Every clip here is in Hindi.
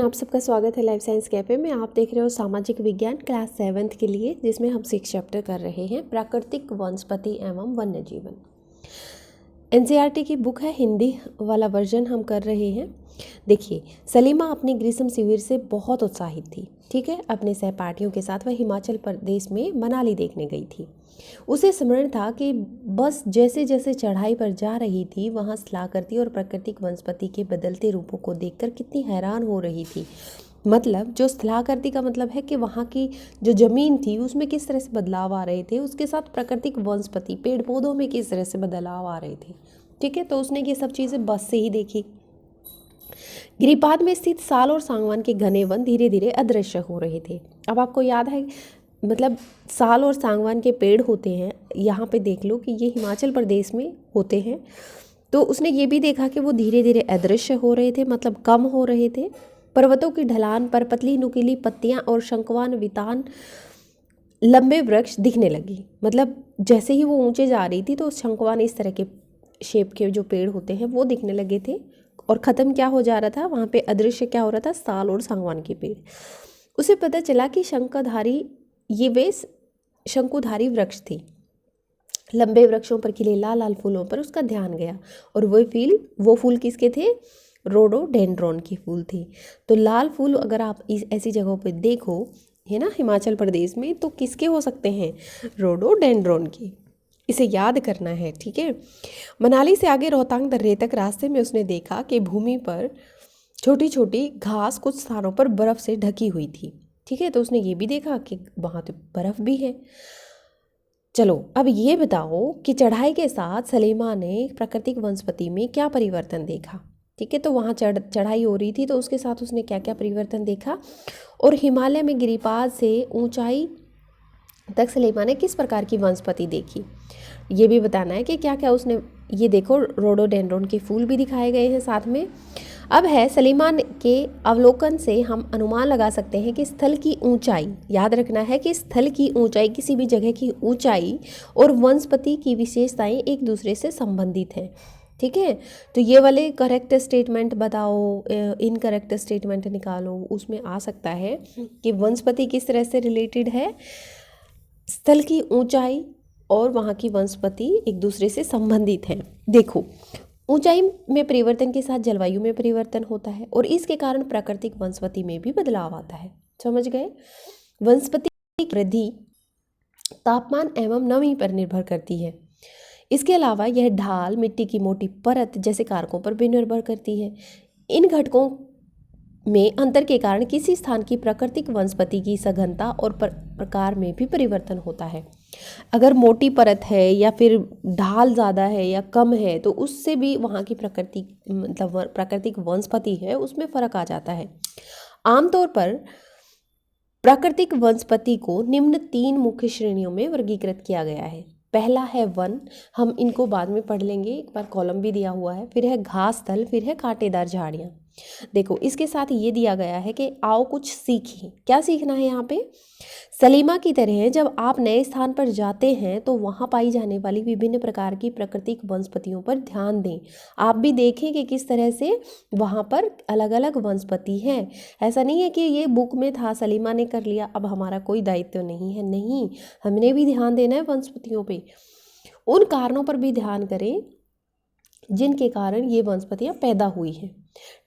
आप सबका स्वागत है लाइफ साइंस कैफे में। आप देख रहे हो सामाजिक विज्ञान क्लास 7th के लिए, जिसमें हम 6 चैप्टर कर रहे हैं, प्राकृतिक वनस्पति एवं वन्य जीवन। एनसीईआरटी की बुक है, हिंदी वाला वर्जन हम कर रहे हैं। देखिए, सलीमा अपने ग्रीष्म शिविर से बहुत उत्साहित थी। ठीक है, अपने सहपाठियों के साथ वह हिमाचल प्रदेश में मनाली देखने गई थी। उसे स्मरण था कि बस जैसे जैसे चढ़ाई पर जा रही थी, वहाँ स्थलाकृति और प्राकृतिक वनस्पति के बदलते रूपों को देखकर कितनी हैरान हो रही थी। मतलब जो स्थलाकृति का मतलब है कि वहाँ की जो ज़मीन थी उसमें किस तरह से बदलाव आ रहे थे, उसके साथ प्राकृतिक वनस्पति पेड़ पौधों में किस तरह से बदलाव आ रहे थे। ठीक है, तो उसने ये सब चीज़ें बस से ही देखी। गिरिपाद में स्थित साल और सागवान के घने वन धीरे धीरे अदृश्य हो रहे थे। अब आपको याद है, मतलब साल और सागवान के पेड़ होते हैं, यहाँ पे देख लो कि ये हिमाचल प्रदेश में होते हैं। तो उसने ये भी देखा कि वो धीरे धीरे अदृश्य हो रहे थे, मतलब कम हो रहे थे। पर्वतों की ढलान पर पतली नुकीली पत्तियां और शंखवान वितान लंबे वृक्ष दिखने लगी। मतलब जैसे ही वो ऊंचे जा रही थी तो शंखवान इस तरह के शेप के जो पेड़ होते हैं वो दिखने लगे थे, और ख़त्म क्या हो जा रहा था वहाँ पे, अदृश्य क्या हो रहा था, साल और सागवान के पेड़। उसे पता चला कि वे शंकुधारी वृक्ष थे। लंबे वृक्षों पर खिले लाल लाल फूलों पर उसका ध्यान गया, और वो फूल किसके थे? रोडोडेंड्रॉन के फूल थे। तो लाल फूल अगर आप ऐसी जगहों पर देखो, है ना, हिमाचल प्रदेश में, तो किसके हो सकते हैं? रोडोडेंड्रॉन के। इसे याद करना है, ठीक है। मनाली से आगे रोहतांग दर्रे तक रास्ते में उसने देखा कि भूमि पर छोटी छोटी घास कुछ स्थानों पर बर्फ से ढकी हुई थी। ठीक है, तो उसने ये भी देखा कि वहाँ तो बर्फ भी है। चलो अब ये बताओ कि चढ़ाई के साथ सलीमा ने प्राकृतिक वनस्पति में क्या परिवर्तन देखा। ठीक है, तो वहाँ चढ़ाई हो रही थी, तो उसके साथ उसने क्या क्या परिवर्तन देखा, और हिमालय में गिरिपाद से ऊंचाई तक सलीमा ने किस प्रकार की वनस्पति देखी, ये भी बताना है कि क्या क्या उसने। ये देखो, रोडोडेंड्रॉन के फूल भी दिखाए गए हैं साथ में। अब है, सलीमा के अवलोकन से हम अनुमान लगा सकते हैं कि स्थल की ऊंचाई, याद रखना है कि स्थल की ऊंचाई, किसी भी जगह की ऊंचाई और वनस्पति की विशेषताएं एक दूसरे से संबंधित हैं। ठीक है, तो ये वाले करेक्ट स्टेटमेंट बताओ, इनकरेक्ट स्टेटमेंट निकालो। उसमें आ सकता है कि वनस्पति किस तरह से रिलेटेड है, स्थल की ऊंचाई और वहाँ की वनस्पति एक दूसरे से संबंधित हैं। देखो, ऊंचाई में परिवर्तन के साथ जलवायु में परिवर्तन होता है, और इसके कारण प्राकृतिक वनस्पति में भी बदलाव आता है। समझ गए? वनस्पति की वृद्धि तापमान एवं नमी पर निर्भर करती है। इसके अलावा यह ढाल, मिट्टी की मोटी परत जैसे कारकों पर भी निर्भर करती है। इन घटकों में अंतर के कारण किसी स्थान की प्राकृतिक वनस्पति की सघनता और प्रकार में भी परिवर्तन होता है। अगर मोटी परत है या फिर ढाल ज़्यादा है या कम है, तो उससे भी वहाँ की प्राकृतिक वनस्पति है उसमें फ़र्क आ जाता है। आमतौर पर प्राकृतिक वनस्पति को निम्न 3 मुख्य श्रेणियों में वर्गीकृत किया गया है। पहला है वन, हम इनको बाद में पढ़ लेंगे, एक बार कॉलम भी दिया हुआ है। फिर है घास स्थल, फिर है कांटेदार झाड़ियाँ। देखो, इसके साथ ये दिया गया है कि आओ कुछ सीखें। क्या सीखना है यहाँ पे? सलीमा की तरह जब आप नए स्थान पर जाते हैं तो वहाँ पाई जाने वाली विभिन्न प्रकार की प्राकृतिक वनस्पतियों पर ध्यान दें। आप भी देखें कि किस तरह से वहाँ पर अलग अलग वनस्पति हैं। ऐसा नहीं है कि ये बुक में था, सलीमा ने कर लिया, अब हमारा कोई दायित्व नहीं है। नहीं, हमने भी ध्यान देना है वनस्पतियों पे। उन कारणों पर भी ध्यान करें जिनके कारण ये वनस्पतियाँ पैदा हुई हैं।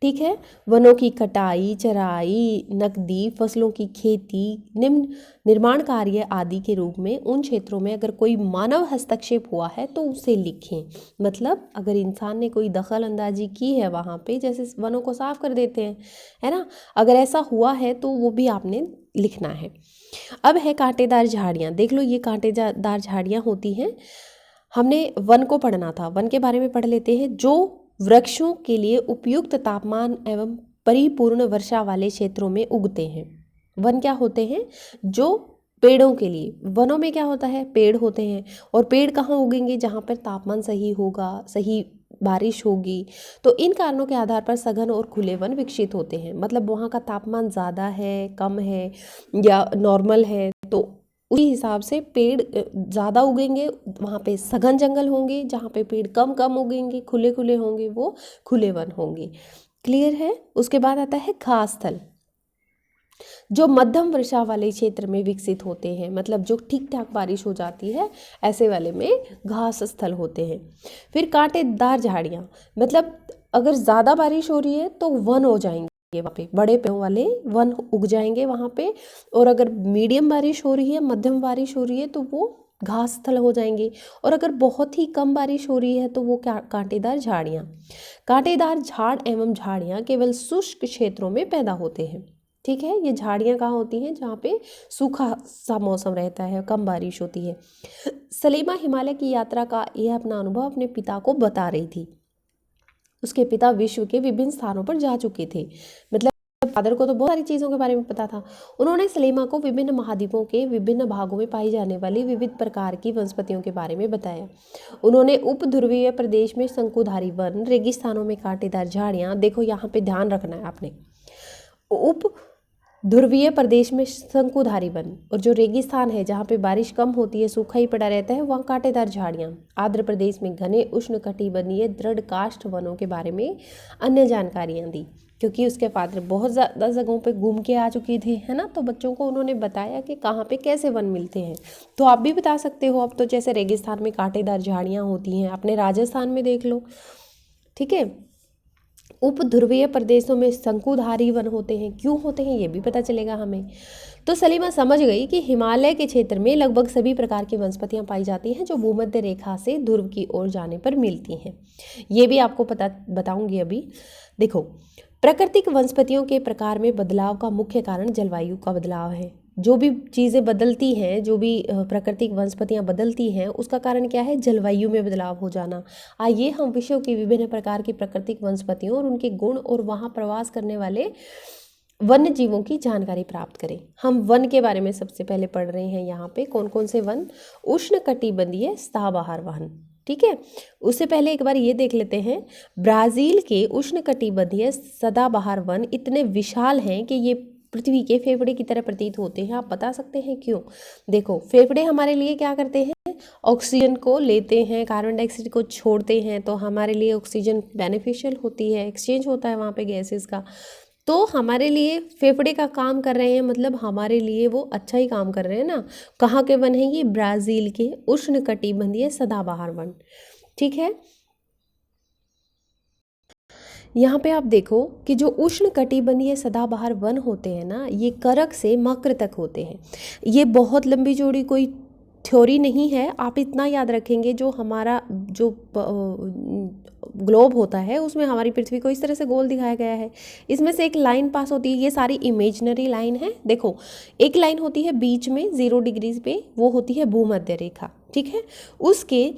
ठीक है, वनों की कटाई, चराई, नकदी फसलों की खेती, निम्न निर्माण कार्य आदि के रूप में उन क्षेत्रों में अगर कोई मानव हस्तक्षेप हुआ है तो उसे लिखें। मतलब अगर इंसान ने कोई दखल अंदाजी की है वहाँ पे, जैसे वनों को साफ कर देते हैं, है ना, अगर ऐसा हुआ है तो वो भी आपने लिखना है। अब है कांटेदार झाड़ियाँ। देख लो, ये कांटेदार झाड़ियाँ होती हैं। हमने वन को पढ़ना था, वन के बारे में पढ़ लेते हैं। जो वृक्षों के लिए उपयुक्त तापमान एवं परिपूर्ण वर्षा वाले क्षेत्रों में उगते हैं। वन क्या होते हैं? जो पेड़ों के लिए, वनों में क्या होता है? पेड़ होते हैं। और पेड़ कहाँ उगेंगे? जहाँ पर तापमान सही होगा, सही बारिश होगी। तो इन कारणों के आधार पर सघन और खुले वन विकसित होते हैं। मतलब वहाँ का तापमान ज़्यादा है, कम है या नॉर्मल है, तो उसी हिसाब से पेड़ ज़्यादा उगेंगे, वहाँ पे सघन जंगल होंगे। जहाँ पे पेड़ कम कम उगेंगे, खुले खुले होंगे, वो खुले वन होंगे। क्लियर है। उसके बाद आता है घास स्थल, जो मध्यम वर्षा वाले क्षेत्र में विकसित होते हैं, मतलब जो ठीक ठाक बारिश हो जाती है ऐसे वाले में घास स्थल होते हैं। फिर कांटेदार झाड़ियाँ, मतलब अगर ज़्यादा बारिश हो रही है तो वन हो जाएंगे वहाँ पे, बड़े पेड़ों वाले वन उग जाएंगे वहाँ पे। और अगर मीडियम बारिश हो रही है, मध्यम बारिश हो रही है, तो वो घास स्थल हो जाएंगे। और अगर बहुत ही कम बारिश हो रही है तो वो क्या, कांटेदार झाड़ियाँ। कांटेदार झाड़ एवं झाड़ियाँ केवल शुष्क क्षेत्रों में पैदा होते हैं। ठीक है, ये झाड़ियाँ कहाँ होती हैं, जहाँ पे सूखा सा मौसम रहता है, कम बारिश होती है। सलीमा हिमालय की यात्रा का यह अपना अनुभव अपने पिता को बता रही थी। उसके पिता विश्व के विभिन्न स्थानों पर जा चुके थे, मतलब फादर को तो बहुत सारी चीज़ों के बारे में पता था। उन्होंने सलीमा को विभिन्न महाद्वीपों के विभिन्न भागों में पाई जाने वाली विविध प्रकार की वनस्पतियों के बारे में बताया। उन्होंने उप ध्रुवीय प्रदेश में शंकुधारी वन, रेगिस्तानों में कांटेदार झाड़ियाँ, देखो यहाँ पे ध्यान रखना है आपने, उप ध्रुवीय प्रदेश में शंकुधारी वन, और जो रेगिस्तान है जहाँ पे बारिश कम होती है, सूखा ही पड़ा रहता है, वहाँ कांटेदार झाड़ियाँ। आंध्र प्रदेश में घने उष्णकटिबंधीय दृढ़ काष्ठ वनों के बारे में अन्य जानकारियाँ दी, क्योंकि उसके फादर बहुत ज़्यादा जगहों पे घूम के आ चुके थे, है ना, तो बच्चों को उन्होंने बताया कि कहाँ पे कैसे वन मिलते हैं। तो आप भी बता सकते हो। अब तो जैसे रेगिस्तान में कांटेदार झाड़ियाँ होती हैं, अपने राजस्थान में देख लो। ठीक है, उप ध्रुवीय प्रदेशों में शंकुधारी वन होते हैं, क्यों होते हैं ये भी पता चलेगा हमें। तो सलीमा समझ गई कि हिमालय के क्षेत्र में लगभग सभी प्रकार की वनस्पतियां पाई जाती हैं जो भूमध्य रेखा से ध्रुव की ओर जाने पर मिलती हैं। ये भी आपको बताऊंगी अभी। देखो, प्राकृतिक वनस्पतियों के प्रकार में बदलाव का मुख्य कारण जलवायु का बदलाव है। जो भी चीज़ें बदलती हैं, जो भी प्राकृतिक वनस्पतियां बदलती हैं, उसका कारण क्या है, जलवायु में बदलाव हो जाना। आइए हम विश्व की विभिन्न प्रकार की प्राकृतिक वनस्पतियों और उनके गुण और वहाँ प्रवास करने वाले वन्य जीवों की जानकारी प्राप्त करें। हम वन के बारे में सबसे पहले पढ़ रहे हैं यहाँ पे, कौन कौन से वन, उष्णकटिबंधीय सदाबहार वन। ठीक है, उससे पहले एक बार ये देख लेते हैं, ब्राज़ील के उष्णकटिबंधीय सदाबहार वन इतने विशाल हैं कि ये पृथ्वी के फेफड़े की तरह प्रतीत होते हैं। आप बता सकते हैं क्यों? देखो, फेफड़े हमारे लिए क्या करते हैं, ऑक्सीजन को लेते हैं, कार्बन डाइऑक्साइड को छोड़ते हैं, तो हमारे लिए ऑक्सीजन बेनिफिशियल होती है, एक्सचेंज होता है वहाँ पे गैसेस का। तो हमारे लिए फेफड़े का काम कर रहे हैं, मतलब हमारे लिए वो अच्छा ही काम कर रहे हैं ना। कहाँ के वन है ये, ब्राज़ील के उष्णकटिबंधीय सदाबहार वन। ठीक है, यहाँ पे आप देखो कि जो उष्णकटिबंधीय सदाबहार वन होते हैं ना, ये करक से मकर तक होते हैं। ये बहुत लंबी चौड़ी कोई थ्योरी नहीं है, आप इतना याद रखेंगे, जो हमारा जो ग्लोब होता है उसमें हमारी पृथ्वी को इस तरह से गोल दिखाया गया है। इसमें से एक लाइन पास होती है, ये सारी इमेजिनरी लाइन है। देखो, एक लाइन होती है बीच में 0 डिग्री पे, वो होती है भूमध्य रेखा। ठीक है, उसके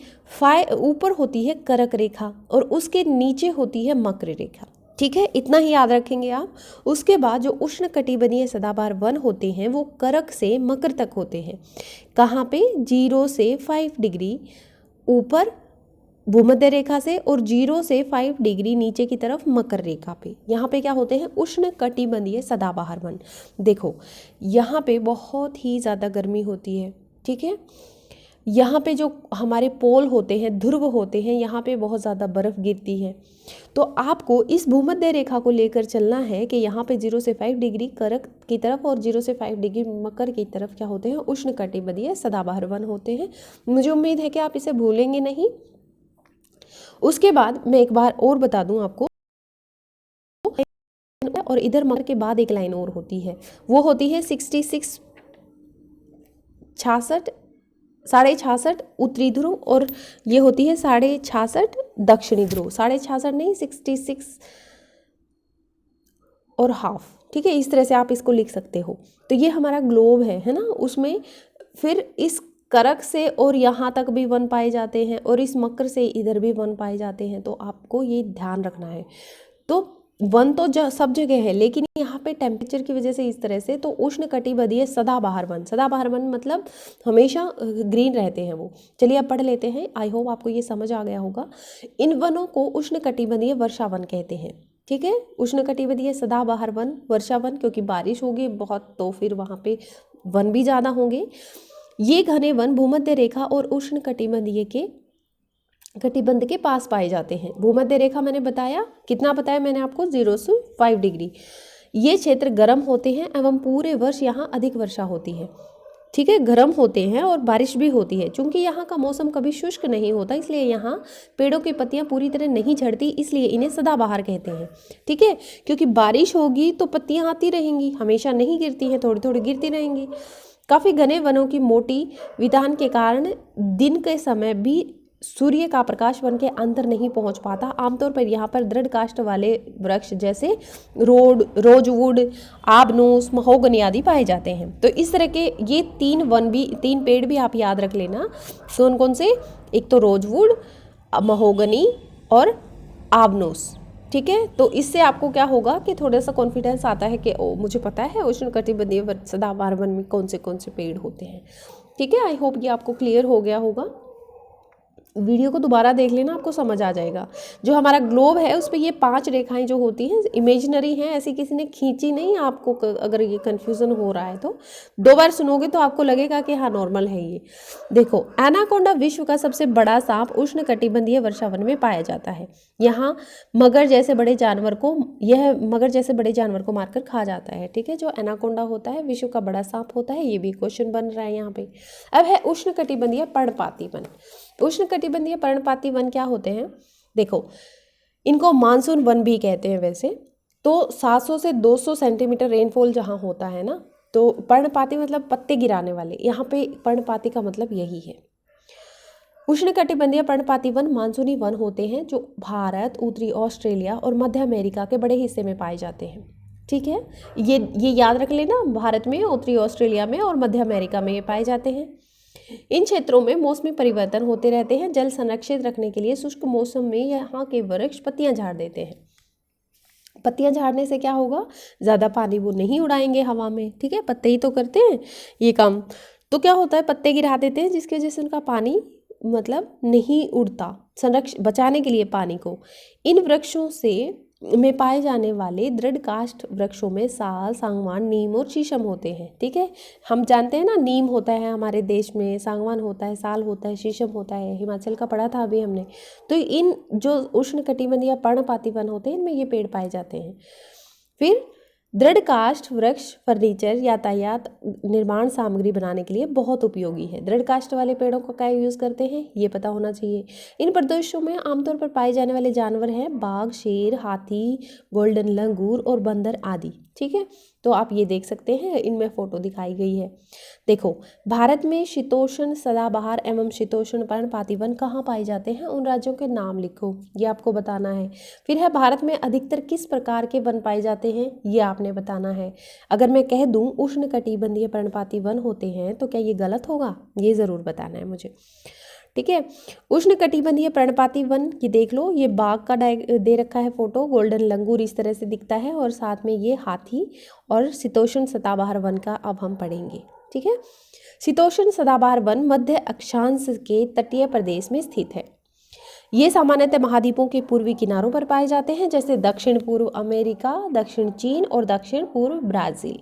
ऊपर होती है करक रेखा और उसके नीचे होती है मकर रेखा। ठीक है, इतना ही याद रखेंगे आप। उसके बाद जो उष्णकटिबंधीय सदाबहार वन होते हैं वो करक से मकर तक होते हैं। कहाँ पे, 0 से 5 डिग्री ऊपर भूमध्य रेखा से और 0 से 5 डिग्री नीचे की तरफ मकर रेखा पे। यहाँ पे क्या होते हैं, उष्णकटिबंधीय सदाबहार वन। देखो, यहाँ पे बहुत ही ज़्यादा गर्मी होती है। ठीक है, यहाँ पे जो हमारे पोल होते हैं, ध्रुव होते हैं, यहाँ पे बहुत ज़्यादा बर्फ़ गिरती है। तो आपको इस भूमध्य रेखा को लेकर चलना है कि यहाँ पे 0 से 5 डिग्री करक की तरफ और 0 से 5 डिग्री मकर की तरफ क्या होते हैं, उष्णकटिबंधीय सदाबहार वन होते हैं। मुझे उम्मीद है कि आप इसे भूलेंगे नहीं। उसके बाद मैं एक बार और बता दूं आपको, और इधर मकर के बाद एक लाइन और होती है, वो होती है 66 66.5 उत्तरी ध्रुव, और ये होती है 66.5 दक्षिणी ध्रुव। 66.5 नहीं, 66 और हाफ। ठीक है, इस तरह से आप इसको लिख सकते हो। तो ये हमारा ग्लोब है ना, उसमें फिर इस करक से और यहाँ तक भी वन पाए जाते हैं और इस मकर से इधर भी वन पाए जाते हैं। तो आपको ये ध्यान रखना है। तो वन तो सब जगह है, लेकिन यहाँ पे टेम्परेचर की वजह से इस तरह से, तो उष्णकटिबंधीय सदाबहार वन, सदाबहार वन मतलब हमेशा ग्रीन रहते हैं वो। चलिए अब पढ़ लेते हैं। आई होप आपको ये समझ आ गया होगा। इन वनों को उष्णकटिबंधीय वर्षा वन कहते हैं। ठीक है, उष्णकटिबंधीय सदाबहार वन, वर्षा वन, क्योंकि बारिश होगी बहुत तो फिर वहाँ पे वन भी ज़्यादा होंगे। ये घने वन भूमध्य रेखा और उष्णकटिबंधीय के कटिबंध के पास पाए जाते हैं। भूमध्य रेखा मैंने बताया, कितना बताया मैंने आपको, 0 से 5 डिग्री। ये क्षेत्र गर्म होते हैं एवं पूरे वर्ष यहाँ अधिक वर्षा होती है। ठीक है, गर्म होते हैं और बारिश भी होती है। चूंकि यहाँ का मौसम कभी शुष्क नहीं होता, इसलिए यहाँ पेड़ों की पत्तियाँ पूरी तरह नहीं झड़ती, इसलिए इन्हें सदाबहार कहते हैं। ठीक है, क्योंकि बारिश होगी तो पत्तियाँ आती रहेंगी, हमेशा नहीं गिरती हैं, थोड़ी थोड़ी गिरती रहेंगी। काफ़ी घने वनों की मोटी वितान के कारण दिन के समय भी सूर्य का प्रकाश वन के अंदर नहीं पहुंच पाता। आमतौर पर यहाँ पर दृढ़ काष्ठ वाले वृक्ष जैसे रोजवुड, आबनूस, महोगनी आदि पाए जाते हैं। तो इस तरह के ये 3 पेड़ भी आप याद रख लेना। कौन कौन से? एक तो रोजवुड, महोगनी और आबनूस। ठीक है, तो इससे आपको क्या होगा कि थोड़ा सा कॉन्फिडेंस आता है कि मुझे पता है उष्णकटिबंधीय सदाबहार वन में कौन से पेड़ होते हैं। ठीक है, आई होप ये आपको क्लियर हो गया होगा। वीडियो को दोबारा देख लेना, आपको समझ आ जाएगा। जो हमारा ग्लोब है उस पर ये 5 रेखाएं जो होती हैं इमेजिनरी हैं, ऐसी किसी ने खींची नहीं। आपको अगर ये कन्फ्यूज़न हो रहा है तो 2 बार सुनोगे तो आपको लगेगा कि हाँ नॉर्मल है ये। देखो, एनाकोंडा विश्व का सबसे बड़ा सांप उष्णकटिबंधीय वर्षावन में पाया जाता है। यहाँ मगर जैसे बड़े जानवर को मारकर खा जाता है। ठीक है, जो एनाकोंडा होता है विश्व का बड़ा सांप होता है। ये भी क्वेश्चन बन रहा है यहाँ पे। अब है उष्णकटिबंधीय पर्णपाती वन। उष्णकटिबंधीय पर्णपाती वन क्या होते हैं? देखो, इनको मानसून वन भी कहते हैं वैसे। तो 700 से 200 सेंटीमीटर रेनफॉल जहाँ होता है ना, तो पर्णपाती मतलब पत्ते गिराने वाले, यहाँ पे पर्णपाती का मतलब यही है। उष्णकटिबंधीय पर्णपाती वन मानसूनी वन होते हैं जो भारत, उत्तरी ऑस्ट्रेलिया और मध्य अमेरिका के बड़े हिस्से में पाए जाते हैं। ठीक है, ये याद रख लेना, भारत में, उत्तरी ऑस्ट्रेलिया में और मध्य अमेरिका में ये पाए जाते हैं। इन क्षेत्रों में मौसमी परिवर्तन होते रहते हैं। जल संरक्षित रखने के लिए शुष्क मौसम में यहाँ के वृक्ष पत्तियां झाड़ देते हैं। पत्तियां झाड़ने से क्या होगा? ज़्यादा पानी वो नहीं उड़ाएंगे हवा में। ठीक है, पत्ते ही तो करते हैं ये काम। तो क्या होता है, पत्ते गिरा देते हैं जिसकी वजह से उनका पानी मतलब नहीं उड़ता, बचाने के लिए पानी को। इन वृक्षों में पाए जाने वाले दृढ़ काष्ठ वृक्षों में साल, सागवान, नीम और शीशम होते हैं। ठीक है, हम जानते हैं ना, नीम होता है हमारे देश में, सागवान होता है, साल होता है, शीशम होता है, हिमाचल का पढ़ा था अभी हमने। तो इन जो उष्णकटिबंधीय पर्णपाती वन होते हैं इनमें ये पेड़ पाए जाते हैं। फिर दृढ़ काष्ठ वृक्ष फर्नीचर, यातायात, निर्माण सामग्री बनाने के लिए बहुत उपयोगी है। दृढ़ काष्ठ वाले पेड़ों का क्या यूज़ करते हैं ये पता होना चाहिए। इन प्रदेशों में आमतौर पर पाए जाने वाले जानवर हैं बाघ, शेर, हाथी, गोल्डन लंगूर और बंदर आदि। ठीक है, तो आप ये देख सकते हैं, इनमें फोटो दिखाई गई है। देखो, भारत में शीतोष्ण सदाबहार एवं शीतोष्ण पर्णपाती वन कहाँ पाए जाते हैं, उन राज्यों के नाम लिखो, ये आपको बताना है। फिर है भारत में अधिकतर किस प्रकार के वन पाए जाते हैं, ये आपने बताना है। अगर मैं कह दूं उष्णकटिबंधीय पर्णपाती वन होते हैं तो क्या ये गलत होगा, ये ज़रूर बताना है मुझे। ठीक है, उष्णकटिबंधीय पर्णपाती वन ये देख लो, ये बाघ का दे रखा है फोटो, गोल्डन लंगूर इस तरह से दिखता है और साथ में ये हाथी, और शीतोष्ण सदाबहार वन का अब हम पढ़ेंगे। ठीक है, शीतोष्ण सदाबहार वन मध्य अक्षांश के तटीय प्रदेश में स्थित है। ये सामान्यतः महाद्वीपों के पूर्वी किनारों पर पाए जाते हैं, जैसे दक्षिण पूर्व अमेरिका, दक्षिण चीन और दक्षिण पूर्व ब्राज़ील।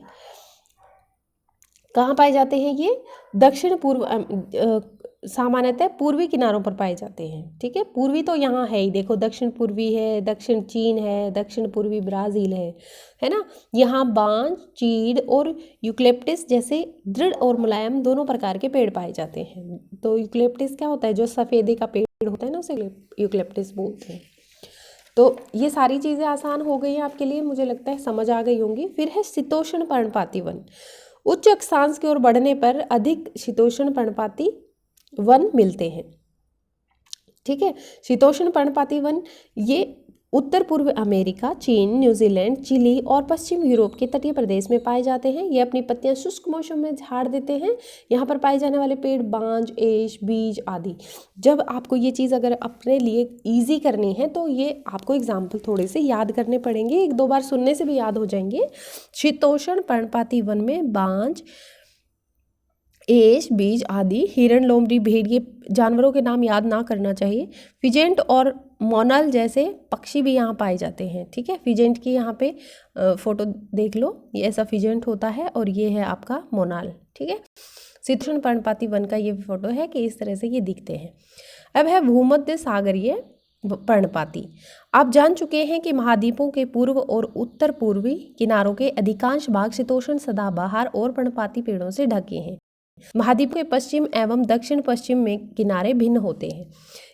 कहाँ पाए जाते हैं ये? दक्षिण पूर्व सामान्यतः पूर्वी किनारों पर पाए जाते हैं। ठीक है, पूर्वी तो यहाँ है ही, देखो दक्षिण पूर्वी है, दक्षिण चीन है, दक्षिण पूर्वी ब्राज़ील है ना। यहाँ बांज, चीड़ और यूकलिप्टस जैसे दृढ़ और मुलायम दोनों प्रकार के पेड़ पाए जाते हैं। तो यूकलिप्टस क्या होता है? जो सफ़ेदे का पेड़ होता है ना, उसे यूकलिप्टस बोलते हैं। तो ये सारी चीज़ें आसान हो गई हैं आपके लिए, मुझे लगता है समझ आ गई होंगी। फिर है शीतोष्ण पर्णपाती वन। उच्च अक्षांश की ओर बढ़ने पर अधिक शीतोष्ण पर्णपाती वन मिलते हैं। ठीक है, शीतोष्ण पर्णपाती वन ये उत्तर पूर्व अमेरिका, चीन, न्यूजीलैंड, चिली और पश्चिम यूरोप के तटीय प्रदेश में पाए जाते हैं। ये अपनी पत्तियां शुष्क मौसम में झाड़ देते हैं। यहाँ पर पाए जाने वाले पेड़ बांज, एश, बीज आदि। जब आपको ये चीज़ अगर अपने लिए ईजी करनी है तो ये आपको एग्जाम्पल थोड़े से याद करने पड़ेंगे, 1-2 बार सुनने से भी याद हो जाएंगे। शीतोष्ण पर्णपाती वन में बांज, एश, बीज आदि, हिरण, लोमड़ी, भेड़, ये जानवरों के नाम याद ना करना चाहिए। फिजेंट और मोनल जैसे पक्षी भी यहाँ पाए जाते हैं। ठीक है, फिजेंट की यहाँ पे फोटो देख लो, ये ऐसा फिजेंट होता है और ये है आपका मोनाल। ठीक है, शीतोष्ण पर्णपाती वन का ये फोटो है कि इस तरह से ये दिखते हैं। अब है भूमध्य सागरीय पर्णपाती। आप जान चुके हैं कि महाद्वीपों के पूर्व और उत्तर पूर्वी किनारों के अधिकांश भाग शीतोष्ण सदाबहार और पर्णपाती पेड़ों से ढके हैं। महाद्वीप के पश्चिम एवं दक्षिण पश्चिम में किनारे भिन्न होते हैं।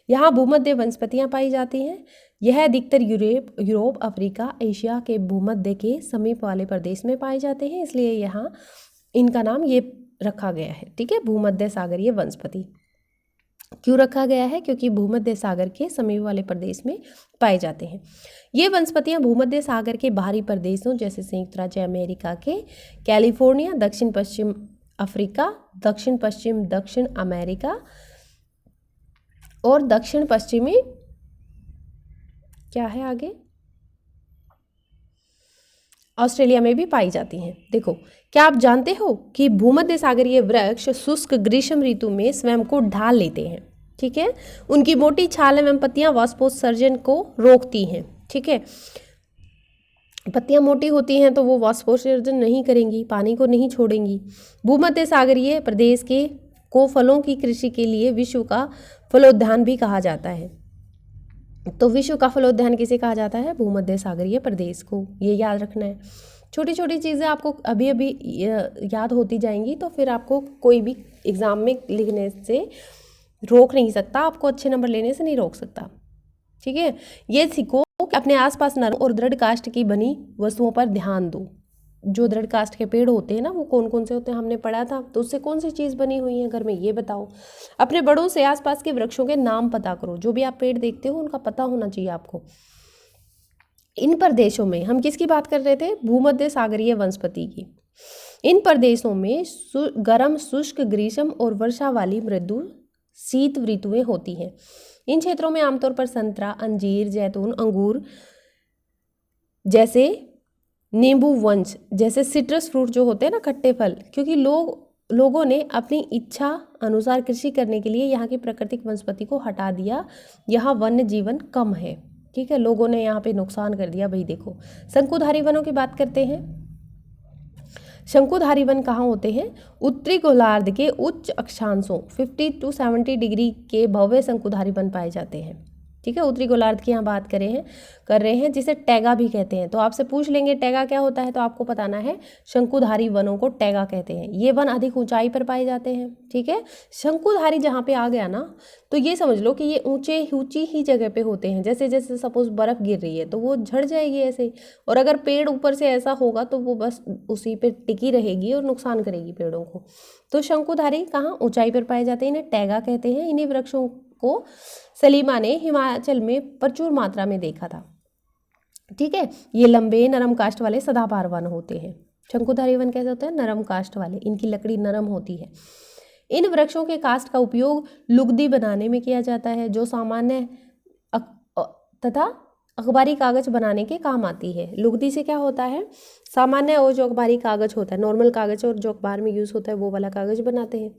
यहाँ भूमध्य वनस्पतियाँ पाई जाती हैं। यह अधिकतर यूरोप, अफ्रीका, एशिया के भूमध्य के समीप वाले प्रदेश में पाए जाते हैं, इसलिए यहाँ इनका नाम ये रखा गया है। ठीक है, भूमध्य सागरीय वनस्पति क्यों रखा गया है? क्योंकि भूमध्य सागर के समीप वाले प्रदेश में पाए जाते हैं। ये वनस्पतियां भूमध्य सागर के बाहरी प्रदेशों जैसे संयुक्त राज्य अमेरिका के कैलिफोर्निया, दक्षिण पश्चिम अफ्रीका, दक्षिण पश्चिम दक्षिण अमेरिका और दक्षिण पश्चिमी क्या है आगे ऑस्ट्रेलिया में भी पाई जाती हैं। देखो, क्या आप जानते हो कि भूमध्य सागरीय वृक्ष शुष्क ग्रीष्म ऋतु में स्वयं को ढाल लेते हैं। ठीक है, उनकी मोटी छाल एवं पत्तियां वाष्पोत्सर्जन को रोकती हैं। ठीक है, पत्तियां मोटी होती हैं तो वो वाष्पोत्सर्जन नहीं करेंगी, पानी को नहीं छोड़ेंगी। भूमध्य सागरीय प्रदेश के को फलों की कृषि के लिए विश्व का फलोद्यान भी कहा जाता है। तो विश्व का फलोद्यान किसे कहा जाता है? भूमध्य सागरीय प्रदेश को। ये याद रखना है। छोटी छोटी चीज़ें आपको अभी अभी याद होती जाएंगी, तो फिर आपको कोई भी एग्ज़ाम में लिखने से रोक नहीं सकता, आपको अच्छे नंबर लेने से नहीं रोक सकता। ठीक है, ये सीखो कि अपने आसपास नरम और दृढ़ काष्ठ की बनी वस्तुओं पर ध्यान दो। जो दृढ़ काष्ठ के पेड़ होते हैं ना, वो कौन कौन से होते हैं हमने पढ़ा था, तो उससे कौन सी चीज़ बनी हुई है घर में, ये बताओ। अपने बड़ों से आसपास के वृक्षों के नाम पता करो। जो भी आप पेड़ देखते हो उनका पता होना चाहिए आपको। इन प्रदेशों में हम किसकी बात कर रहे थे? भूमध्य सागरीय वनस्पति की। इन प्रदेशों में गर्म शुष्क ग्रीष्म और वर्षा वाली मृदु शीत ऋतुएं होती हैं। इन क्षेत्रों में आमतौर पर संतरा, अंजीर, जैतून, अंगूर जैसे नींबू वंश जैसे सिट्रस फ्रूट जो होते हैं ना, खट्टे फल, क्योंकि लोगों ने अपनी इच्छा अनुसार कृषि करने के लिए यहाँ की प्राकृतिक वनस्पति को हटा दिया। यहाँ वन्य जीवन कम है। ठीक है, लोगों ने यहाँ पे नुकसान कर दिया भाई। देखो, शंकुधारी वनों की बात करते हैं। शंकुधारी वन कहाँ होते हैं? उत्तरी गोलार्ध के उच्च अक्षांशों 50 to 70 डिग्री के भव्य शंकुधारी वन पाए जाते हैं। ठीक है, उत्तरी गोलार्ध की यहाँ बात कर रहे हैं जिसे टैगा भी कहते हैं। तो आपसे पूछ लेंगे टैगा क्या होता है, तो आपको बताना है शंकुधारी वनों को टैगा कहते हैं। ये वन अधिक ऊंचाई पर पाए जाते हैं। ठीक है, शंकुधारी जहाँ पे आ गया ना, तो ये समझ लो कि ये ऊंची ही जगह पे होते हैं। जैसे जैसे सपोज बर्फ गिर रही है तो वो झड़ जाएगी ऐसे, और अगर पेड़ ऊपर से ऐसा होगा तो वो बस उसी पे टिकी रहेगी और नुकसान करेगी पेड़ों को। तो शंकुधारी कहाँ? ऊंचाई पर पाए जाते हैं, इन्हें टैगा कहते हैं। इन्हीं वृक्षों को सलीमा ने हिमाचल में प्रचुर मात्रा में देखा था। ठीक है, ये लंबे नरम काष्ठ वाले सदाबहार वन होते हैं। शंकुधारी वन कैसे होते हैं? नरम काष्ठ वाले, इनकी लकड़ी नरम होती है। इन वृक्षों के काष्ठ का उपयोग लुगदी बनाने में किया जाता है, जो सामान्य तथा अखबारी कागज बनाने के काम आती है। लुगदी से क्या होता है? सामान्य और जो अखबारी कागज होता है, नॉर्मल कागज और जो अखबार में यूज़ होता है वो वाला कागज बनाते हैं।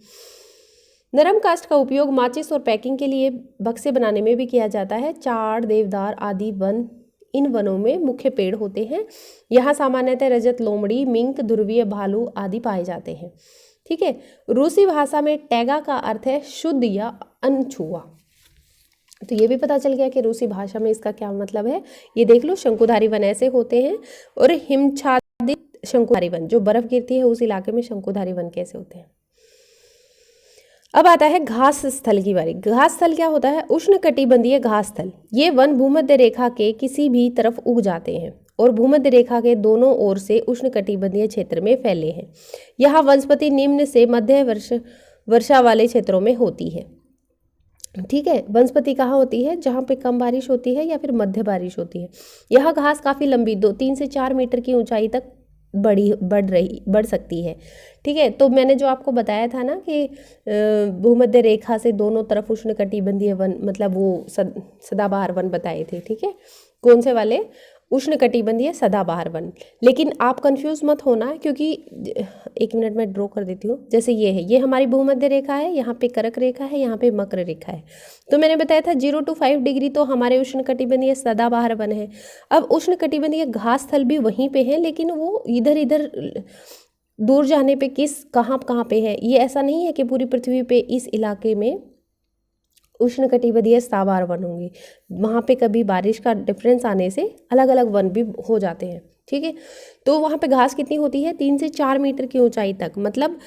नरम काष्ठ का उपयोग माचिस और पैकिंग के लिए बक्से बनाने में भी किया जाता है। चाड़, देवदार आदि वन इन वनों में मुख्य पेड़ होते हैं। यहाँ सामान्यतः रजत लोमड़ी, मिंक, ध्रुवीय भालू आदि पाए जाते हैं। ठीक है, रूसी भाषा में टैगा का अर्थ है शुद्ध या अनछुआ। तो ये भी पता चल गया कि रूसी भाषा में इसका क्या मतलब है। ये देख लो, शंकुधारी वन ऐसे होते हैं, और हिमच्छादित शंकुधारी वन जो बर्फ गिरती है उस इलाके में शंकुधारी वन कैसे होते हैं। अब आता है घास स्थल की बारी। घास स्थल क्या होता है? उष्णकटिबंधीय घास स्थल। ये वन भूमध्य रेखा के किसी भी तरफ उग जाते हैं और भूमध्य रेखा के दोनों ओर से उष्णकटिबंधीय क्षेत्र में फैले हैं। यहाँ वनस्पति निम्न से मध्य वर्षा वाले क्षेत्रों में होती है। ठीक है, वनस्पति कहाँ होती है? जहाँ पे कम बारिश होती है या फिर मध्य बारिश होती है। यह घास काफ़ी लंबी 3 से 4 मीटर की ऊंचाई तक बढ़ सकती है। ठीक है, तो मैंने जो आपको बताया था ना कि भूमध्य रेखा से दोनों तरफ उष्णकटिबंधीय वन, मतलब वो सदाबहार वन बताए थे। ठीक है, कौन से वाले? उष्णकटिबंधीय सदाबहार वन। लेकिन आप कंफ्यूज मत होना, क्योंकि एक मिनट में ड्रॉ कर देती हूँ। जैसे ये है, ये हमारी भूमध्य रेखा है, यहाँ पे कर्क रेखा है, यहाँ पे मकर रेखा है। तो मैंने बताया था 0 to 5 डिग्री तो हमारे उष्णकटिबंधीय सदाबहार वन है। अब उष्णकटिबंधीय घास स्थल भी वहीं पे है, लेकिन वो इधर इधर दूर जाने पे कहाँ पे है, ये ऐसा नहीं है कि पूरी पृथ्वी पे इस इलाके में उष्णकटिबंधीय स्थावर वन होंगे। वहाँ पे कभी बारिश का डिफरेंस आने से अलग अलग वन भी हो जाते हैं, ठीक है। तो वहाँ पे घास कितनी होती है, 3 से 4 मीटर की ऊंचाई तक, मतलब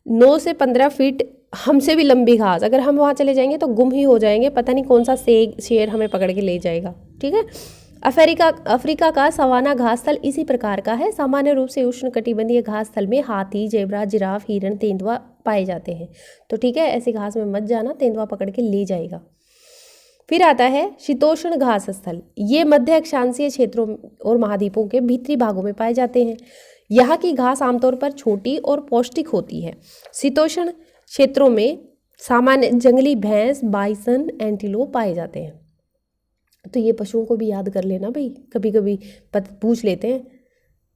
9 से 15 फीट हमसे भी लंबी घास। अगर हम वहाँ चले जाएंगे तो गुम ही हो जाएंगे, पता नहीं कौन सा शेर हमें पकड़ के ले जाएगा, ठीक है। अफ्रीका का सवाना घास स्थल इसी प्रकार का है। सामान्य रूप से उष्णकटिबंधीय घास स्थल में हाथी, जेब्रा, जिराफ, हिरण, तेंदुआ पाए जाते हैं। तो ठीक है, ऐसी घास में मत जाना, तेंदुआ पकड़ के ले जाएगा। फिर आता है शीतोष्ण घास स्थल। ये मध्य अक्षांशीय क्षेत्रों और महाद्वीपों के भीतरी भागों में पाए जाते हैं। यहाँ की घास आमतौर पर छोटी और पौष्टिक होती है। शीतोष्ण क्षेत्रों में सामान्य जंगली भैंस, बाइसन, एंटीलोप पाए जाते हैं। तो ये पशुओं को भी याद कर लेना भाई, कभी कभी पूछ लेते हैं,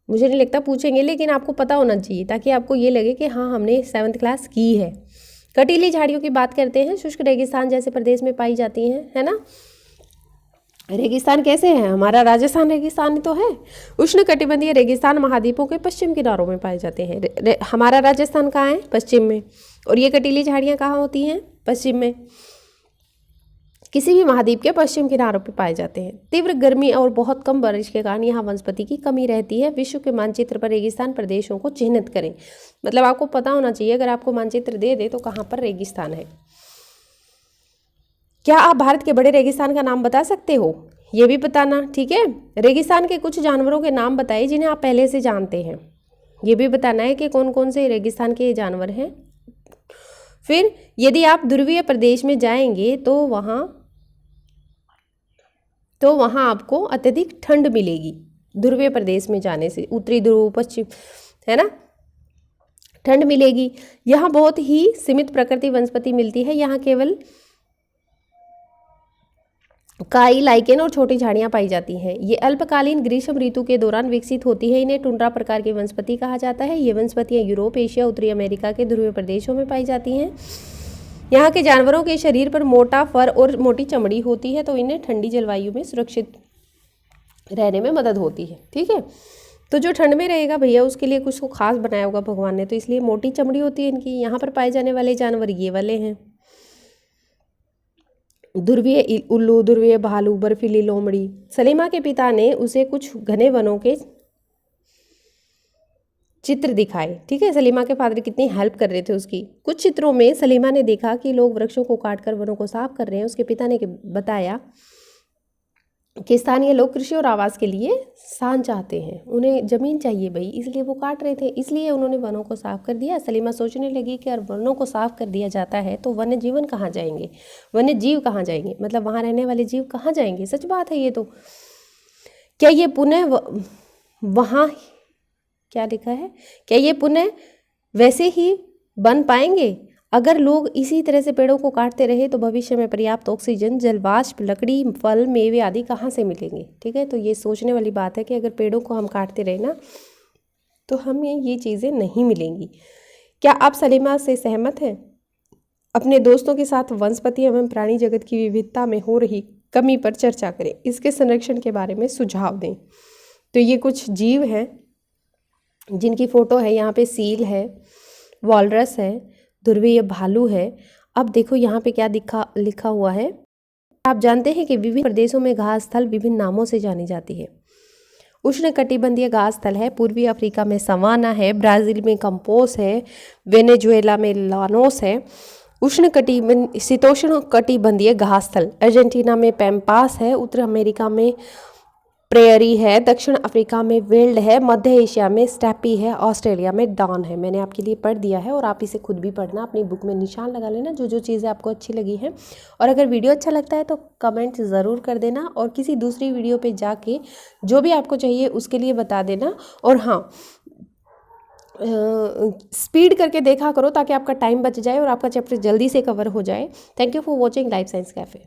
मुझे नहीं लगता पूछेंगे, लेकिन आपको पता होना चाहिए ताकि आपको ये लगे कि हाँ हमने 7th क्लास की है। कटीली झाड़ियों की बात करते हैं। शुष्क रेगिस्तान जैसे प्रदेश में पाई जाती हैं, है ना। रेगिस्तान कैसे है, हमारा राजस्थान रेगिस्तान तो है। उष्णकटिबंधीय रेगिस्तान महाद्वीपों के पश्चिम किनारों में पाए जाते हैं। हमारा राजस्थान कहाँ है, पश्चिम में, और ये कटीली झाड़ियाँ कहाँ होती हैं, पश्चिम में। किसी भी महाद्वीप के पश्चिम किनारों पर पाए जाते हैं। तीव्र गर्मी और बहुत कम बारिश के कारण यहाँ वनस्पति की कमी रहती है। विश्व के मानचित्र पर रेगिस्तान प्रदेशों को चिन्हित करें। मतलब आपको पता होना चाहिए, अगर आपको मानचित्र दे दे तो कहाँ पर रेगिस्तान है। क्या आप भारत के बड़े रेगिस्तान का नाम बता सकते हो, ये भी बताना, ठीक है। रेगिस्तान के कुछ जानवरों के नाम बताइए जिन्हें आप पहले से जानते हैं, ये भी बताना है कि कौन कौन से रेगिस्तान के जानवर हैं। फिर यदि आप ध्रुवीय प्रदेश में जाएंगे तो वहाँ आपको अत्यधिक ठंड मिलेगी। ध्रुवीय प्रदेश में जाने से, उत्तरी ध्रुव, पश्चिम, है ना, ठंड मिलेगी। यहाँ बहुत ही सीमित प्रकृति वनस्पति मिलती है। यहाँ केवल काई, लाइकेन और छोटी झाड़ियाँ पाई जाती हैं। ये अल्पकालीन ग्रीष्म ऋतु के दौरान विकसित होती है। इन्हें टुंड्रा प्रकार की वनस्पति कहा जाता है। ये वनस्पतियाँ यूरोप, एशिया, उत्तरी अमेरिका के ध्रुवीय प्रदेशों में पाई जाती हैं। यहाँ के जानवरों के शरीर पर मोटा फर और मोटी चमड़ी होती है, तो इन्हें ठंडी जलवायु में सुरक्षित रहने में मदद होती है, ठीक है। तो जो ठंड में रहेगा भैया, उसके लिए कुछ को खास बनाया होगा भगवान ने, तो इसलिए मोटी चमड़ी होती है इनकी। यहाँ पर पाए जाने वाले जानवर ये वाले हैं, ध्रुवीय उल्लू, ध्रुवीय भालू, बर्फीली लोमड़ी। सलीमा के पिता ने उसे कुछ घने वनों के चित्र दिखाए, ठीक है। सलीमा के फादर कितनी हेल्प कर रहे थे उसकी। कुछ चित्रों में सलीमा ने देखा कि लोग वृक्षों को काटकर वनों को साफ कर रहे हैं। उसके पिता ने बताया कि स्थानीय लोग कृषि और आवास के लिए स्थान चाहते हैं, उन्हें जमीन चाहिए भाई, इसलिए वो काट रहे थे, इसलिए उन्होंने वनों को साफ कर दिया। सलीमा सोचने लगी कि अगर वनों को साफ कर दिया जाता है तो वन्य जीवन कहाँ जाएंगे, वन्य जीव कहाँ जाएंगे, मतलब वहाँ रहने वाले जीव कहाँ जाएंगे। सच बात है ये तो। क्या ये पुनः वहाँ, क्या लिखा है, क्या ये पुनः वैसे ही बन पाएंगे? अगर लोग इसी तरह से पेड़ों को काटते रहे तो भविष्य में पर्याप्त ऑक्सीजन, जलवाष्प, लकड़ी, फल, मेवे आदि कहाँ से मिलेंगे, ठीक है। तो ये सोचने वाली बात है कि अगर पेड़ों को हम काटते रहे ना तो हमें ये चीज़ें नहीं मिलेंगी। क्या आप सलीमा से सहमत हैं? अपने दोस्तों के साथ वनस्पति एवं प्राणी जगत की विविधता में हो रही कमी पर चर्चा करें। इसके संरक्षण के बारे में सुझाव दें। तो ये कुछ जीव हैं जिनकी फ़ोटो है, यहाँ पे सील है, वॉलरस है, ध्रुवीय भालू है। अब देखो यहाँ पे क्या लिखा हुआ है। आप जानते हैं कि विभिन्न प्रदेशों में घास स्थल विभिन्न नामों से जानी जाती है। उष्णकटिबंधीय घास स्थल है, पूर्वी अफ्रीका में सवाना है, ब्राज़ील में कंपोस है, वेनेजुएला में लानोस है। शीतोष्ण कटिबंधीय घास स्थल अर्जेंटीना में पैम्पास है, उत्तर अमेरिका में प्रेयरी है, दक्षिण अफ्रीका में वेल्ड है, मध्य एशिया में स्टेपी है, ऑस्ट्रेलिया में डॉन है। मैंने आपके लिए पढ़ दिया है और आप इसे खुद भी पढ़ना, अपनी बुक में निशान लगा लेना जो जो चीज़ें आपको अच्छी लगी हैं। और अगर वीडियो अच्छा लगता है तो कमेंट ज़रूर कर देना और किसी दूसरी वीडियो पे जाके जो भी आपको चाहिए उसके लिए बता देना। और हाँ, स्पीड करके देखा करो ताकि आपका टाइम बच जाए और आपका चैप्टर जल्दी से कवर हो जाए। Thank you for watching life science cafe.